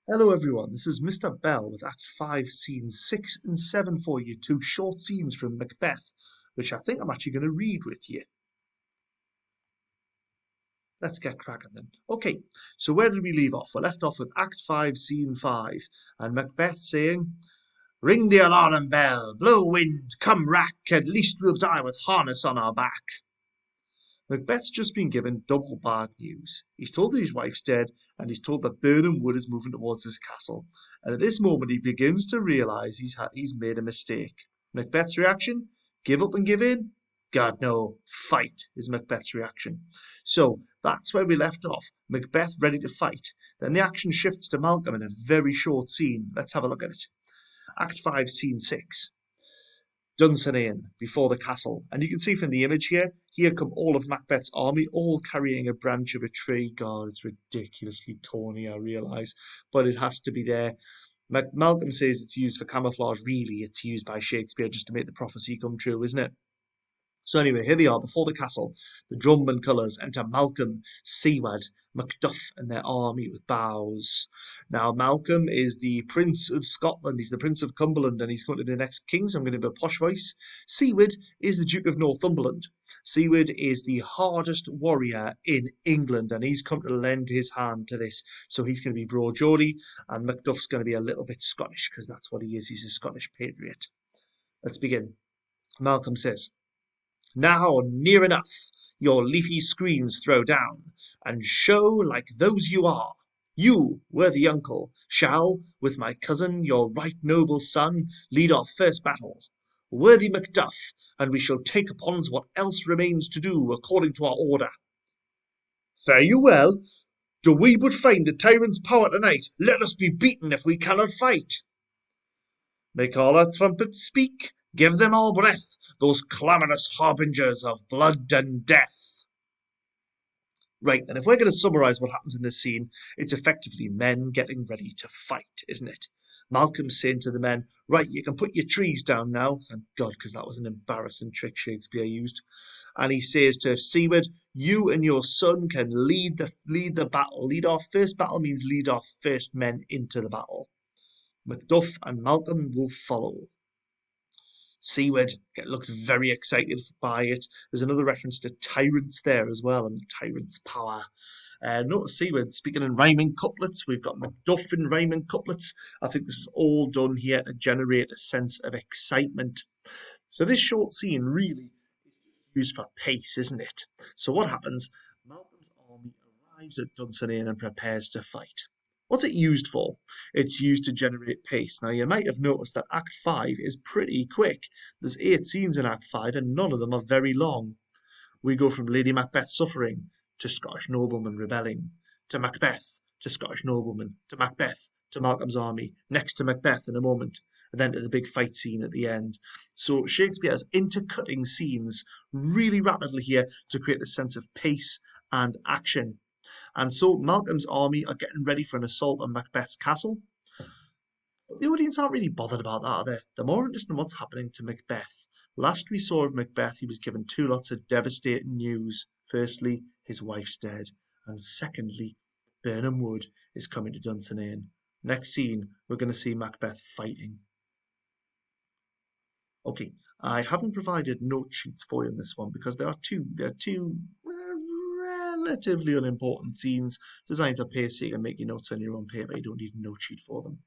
Hello everyone, this is Mr. Bell with Act 5, Scenes 6 and 7 for you, two short scenes from Macbeth, which I think I'm actually going to read with you. Let's get cracking then. Okay, so where did we leave off? We left off with Act 5, Scene 5, and Macbeth saying, "Ring the alarm bell, blow wind, come rack, at least we'll die with harness on our back." Macbeth's just been given double bad news. He's told that his wife's dead, and he's told that Birnam Wood is moving towards his castle. And at this moment, he begins to realise he's made a mistake. Macbeth's reaction? Give up and give in? God, no. Fight is Macbeth's reaction. So that's where we left off. Macbeth ready to fight. Then the action shifts to Malcolm in a very short scene. Let's have a look at it. Act 5, Scene 6. Dunsinane before the castle, and you can see from the image here come all of Macbeth's army, all carrying a branch of a tree. God, it's ridiculously corny, I realise, but it has to be there. Malcolm says it's used for camouflage. Really, it's used by Shakespeare just to make the prophecy come true, isn't it? So anyway, here they are before the castle. The drum and colours enter Malcolm, Seawood, Macduff and their army with bows. Now Malcolm is the Prince of Scotland. He's the Prince of Cumberland and he's going to be the next king, so I'm going to have a posh voice. Seawood is the Duke of Northumberland. Seawood is the hardest warrior in England and he's come to lend his hand to this. So he's going to be broad Geordie and Macduff's going to be a little bit Scottish because that's what he is. He's a Scottish patriot. Let's begin. Malcolm says, "Now near enough, your leafy screens throw down, and show like those you are. You, worthy uncle, shall, with my cousin, your right noble son, lead our first battle. Worthy Macduff, and we shall take upon us what else remains to do according to our order." "Fare you well. Do we but find the tyrant's power tonight, let us be beaten if we cannot fight. Make all our trumpets speak, give them all breath, those clamorous harbingers of blood and death." Right, and if we're going to summarise what happens in this scene, it's effectively men getting ready to fight, isn't it? Malcolm's saying to the men, "Right, you can put your trees down now." Thank God, because that was an embarrassing trick Shakespeare used. And he says to Seawood, "You and your son can lead the battle. Lead our first battle means lead our first men into the battle. Macduff and Malcolm will follow." Seawood looks very excited by it. There's another reference to tyrants there as well, and the tyrant's power. Notice Seawood speaking in rhyming couplets. We've got Macduff in rhyming couplets. I think this is all done here to generate a sense of excitement. So this short scene really is used for pace, isn't it? So what happens? Malcolm's army arrives at Dunsinane and prepares to fight. What's it used for? It's used to generate pace. Now, you might have noticed that Act 5 is pretty quick. There's 8 scenes in Act 5, and none of them are very long. We go from Lady Macbeth suffering, to Scottish noblemen rebelling, to Macbeth, to Scottish noblemen, to Macbeth, to Malcolm's army, next to Macbeth in a moment, and then to the big fight scene at the end. So Shakespeare is intercutting scenes really rapidly here to create the sense of pace and action. And so Malcolm's army are getting ready for an assault on Macbeth's castle. But the audience aren't really bothered about that, are they? They're more interested in what's happening to Macbeth. Last we saw of Macbeth, he was given 2 lots of devastating news. Firstly, his wife's dead. And secondly, Birnam Wood is coming to Dunsinane. Next scene, we're going to see Macbeth fighting. Okay, I haven't provided note sheets for you in this one because there are two relatively unimportant scenes designed for pace so you can make your notes on your own paper. You don't need a note sheet for them.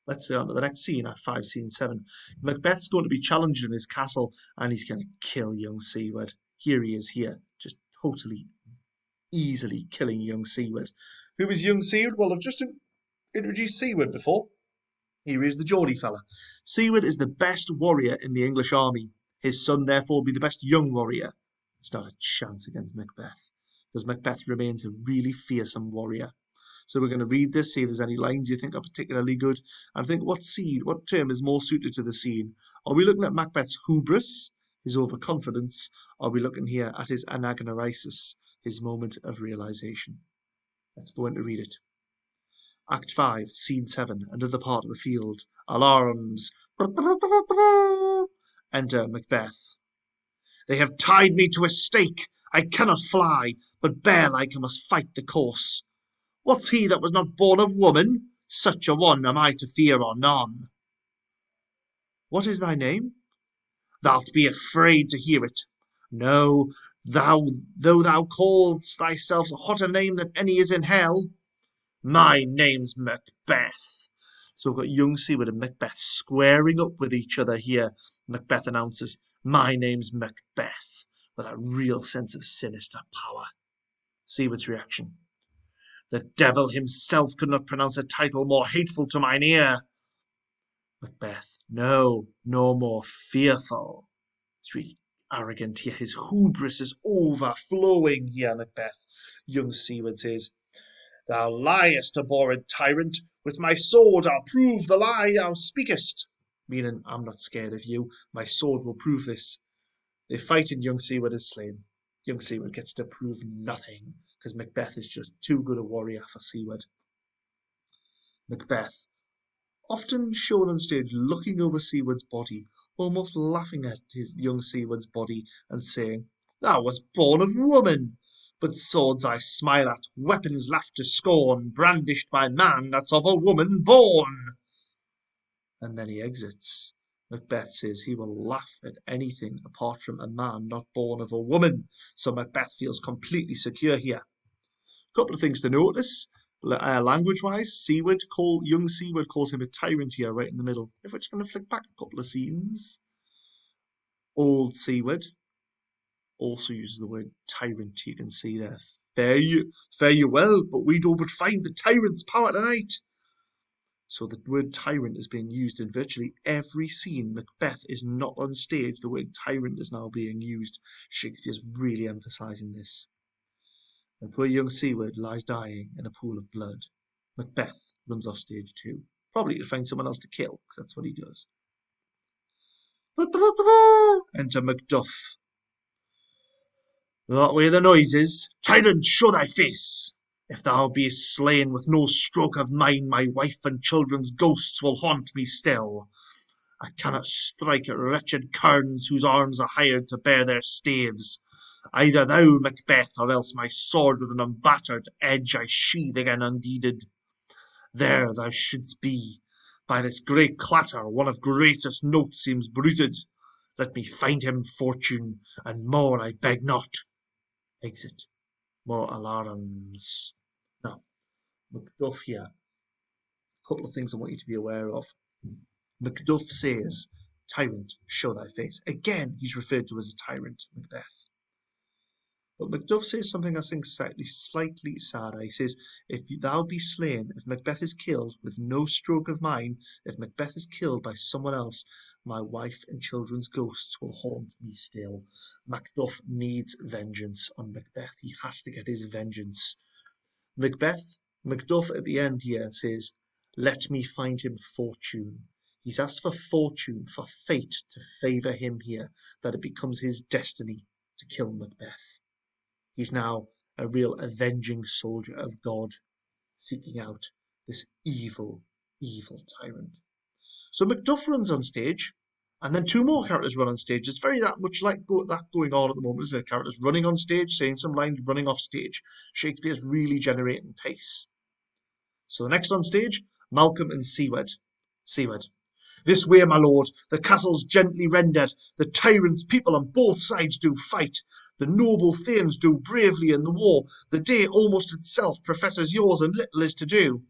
Let's go on to the next scene, Act 5, Scene 7. Macbeth's going to be challenged in his castle and he's going to kill young Seawood. Here he is here, just totally easily killing young Seawood. Who is young Seawood? Well, I've just introduced Seawood before. Here is the Geordie fella. Seawood is the best warrior in the English army. His son, therefore, will be the best young warrior. There's not a chance against Macbeth, because Macbeth remains a really fearsome warrior. So we're going to read this, see if there's any lines you think are particularly good, and think what term is more suited to the scene. Are we looking at Macbeth's hubris, his overconfidence? Are we looking here at his anagnorisis, his moment of realization? Let's go in to read it. Act 5, Scene 7, another part of the field. Alarms. Enter Macbeth. "They have tied me to a stake. I cannot fly, but bear-like I must fight the course. What's he that was not born of woman? such a one am I to fear or none. What is thy name? Thou'lt be afraid to hear it. No, though thou calls thyself a hotter name than any is in hell. My name's Macbeth. So we've got young Seawood and Macbeth squaring up with each other here. Macbeth announces, my name's Macbeth, with a real sense of sinister power. Seawood's reaction, the devil himself could not pronounce a title more hateful to mine ear. Macbeth, no, nor more fearful. It's really arrogant here. His hubris is overflowing here, Macbeth. Young Seawood says, thou liest, abhorred tyrant. With my sword I'll prove the lie thou speakest. Meaning, I'm not scared of you. My sword will prove this. They fight and young Seawood is slain. Young Seawood gets to prove nothing, because Macbeth is just too good a warrior for Seawood. Macbeth, often shown on stage looking over Seawood's body, almost laughing at his young Seawood's body, and saying, thou wast born of woman. But swords I smile at, weapons laugh to scorn, brandished by man that's of a woman born. And then he exits. Macbeth says he will laugh at anything apart from a man not born of a woman. So Macbeth feels completely secure here. A couple of things to notice. Language-wise, young Seawood calls him a tyrant here right in the middle. If we're just going to flick back a couple of scenes. Old Seawood also uses the word tyrant, you can see there. Fare you well, but we do but find the tyrant's power tonight. So the word tyrant is being used in virtually every scene. Macbeth is not on stage. The word tyrant is now being used. Shakespeare's really emphasising this. And poor young Seawood lies dying in a pool of blood. Macbeth runs off stage too. Probably to find someone else to kill, because that's what he does. Enter Macduff. That way the noise is. Tyrant, show thy face! If thou be slain with no stroke of mine, my wife and children's ghosts will haunt me still. I cannot strike at wretched kerns whose arms are hired to bear their staves. Either thou, Macbeth, or else my sword with an unbattered edge I sheathe again undeeded. There thou shouldst be. By this great clatter one of greatest note seems bruited. Let me find him fortune, and more I beg not. Exit. More alarums. Now, Macduff here. A couple of things I want you to be aware of. Macduff says, tyrant, show thy face. Again, he's referred to as a tyrant, Macbeth. But Macduff says something I think slightly sadder. He says, if thou be slain, if Macbeth is killed with no stroke of mine, if Macbeth is killed by someone else, my wife and children's ghosts will haunt me still. Macduff needs vengeance on Macbeth. He has to get his vengeance. Macduff at the end here says, let me find him fortune. He's asked for fortune, for fate to favour him here, that it becomes his destiny to kill Macbeth. He's now a real avenging soldier of God, seeking out this evil, evil tyrant. So Macduff runs on stage, and then two more characters run on stage. It's very that much like that going on at the moment, isn't it? Characters running on stage, saying some lines, running off stage. Shakespeare's really generating pace. So the next on stage, Malcolm and Seawood. Seawood. This way, my lord, the castle's gently rendered, the tyrant's people on both sides do fight. The noble thanes do bravely in the war. The day almost itself professes yours, and little is to do.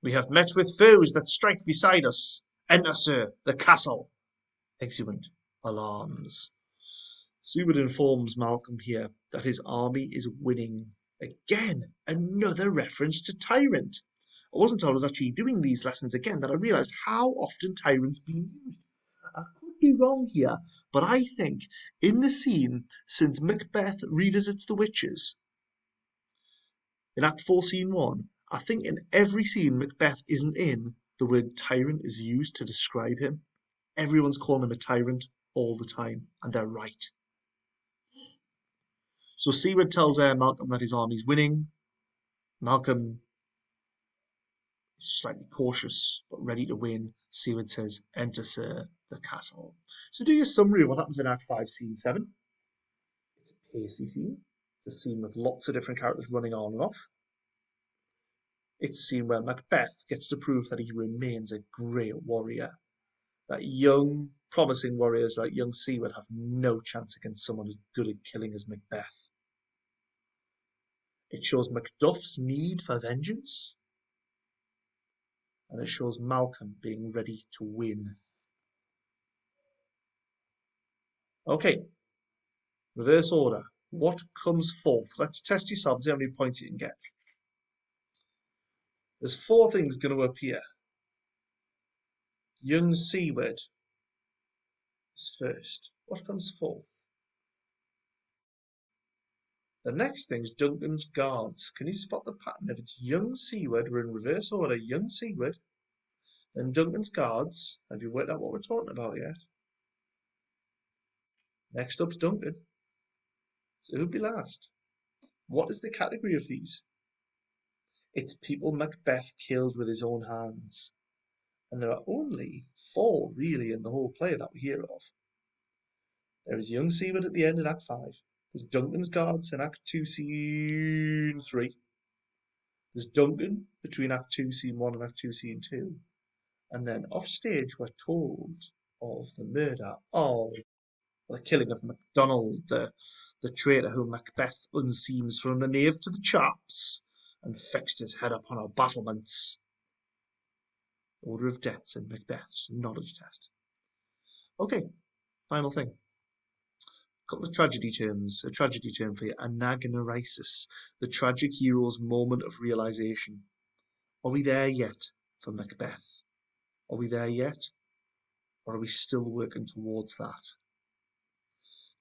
We have met with foes that strike beside us. Enter, sir, the castle. Exeunt. Alarms. Seawood informs Malcolm here that his army is winning. Again, another reference to tyrant. It wasn't until I was actually doing these lessons again that I realised how often tyrant's been used. I could be wrong here, but I think in the scene, since Macbeth revisits the witches, in Act 4, Scene 1, I think in every scene Macbeth isn't in, the word tyrant is used to describe him. Everyone's calling him a tyrant all the time, and they're right. So Seawood tells Malcolm that his army's winning. Malcolm is slightly cautious, but ready to win. Seawood says, enter, sir, the castle. So do your summary of what happens in Act 5, Scene 7. It's a pacey scene. It's a scene with lots of different characters running on and off. It's a scene where Macbeth gets to prove that he remains a great warrior. That young, promising warriors like young Seawood have no chance against someone as good at killing as Macbeth. It shows Macduff's need for vengeance, and it shows Malcolm being ready to win. Okay, reverse order. What comes fourth? Let's test yourself, see how many points you can get. There's four things going to appear. Young Seawood is first. What comes fourth? The next thing is Duncan's Guards. Can you spot the pattern? If it's young Seawood, we're in reverse order. Young Seawood, then Duncan's Guards. Have you worked out what we're talking about yet? Next up's Duncan. So who'd be last? What is the category of these? It's people Macbeth killed with his own hands. And there are only four really in the whole play that we hear of. There is young Seawood at the end in Act 5. There's Duncan's Guards in Act 2, Scene 3. There's Duncan between Act 2, Scene 1 and Act 2, Scene 2. And then off stage, we're told of the murder of the killing of MacDonald, the traitor whom Macbeth unseams from the nave to the chops and fixed his head upon our battlements. Order of deaths in Macbeth, just a knowledge test. Okay, final thing. A couple of tragedy terms. A tragedy term for you, anagnorisis, the tragic hero's moment of realization. Are we there yet for Macbeth? Are we there yet? Or are we still working towards that?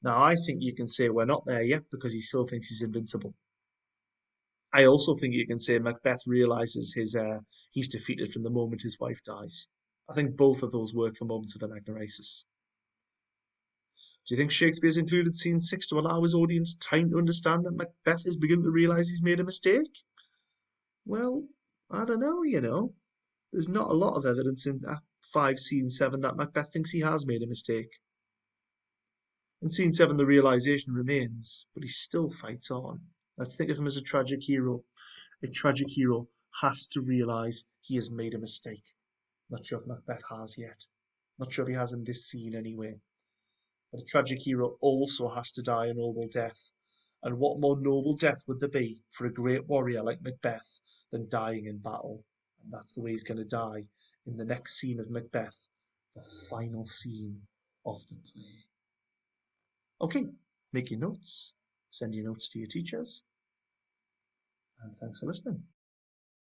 Now, I think you can say we're not there yet because he still thinks he's invincible. I also think you can say Macbeth realizes he's defeated from the moment his wife dies. I think both of those work for moments of anagnorisis. Do you think Shakespeare's included scene 6 to allow his audience time to understand that Macbeth is beginning to realize he's made a mistake? Well, I don't know. There's not a lot of evidence in Act 5, Scene 7 that Macbeth thinks he has made a mistake. In Scene 7, the realization remains, but he still fights on. Let's think of him as a tragic hero. A tragic hero has to realize he has made a mistake. Not sure if Macbeth has yet. Not sure if he has in this scene anyway. But a tragic hero also has to die a noble death. And what more noble death would there be for a great warrior like Macbeth than dying in battle? And that's the way he's going to die in the next scene of Macbeth, the final scene of the play. Okay, make your notes, send your notes to your teachers, and thanks for listening.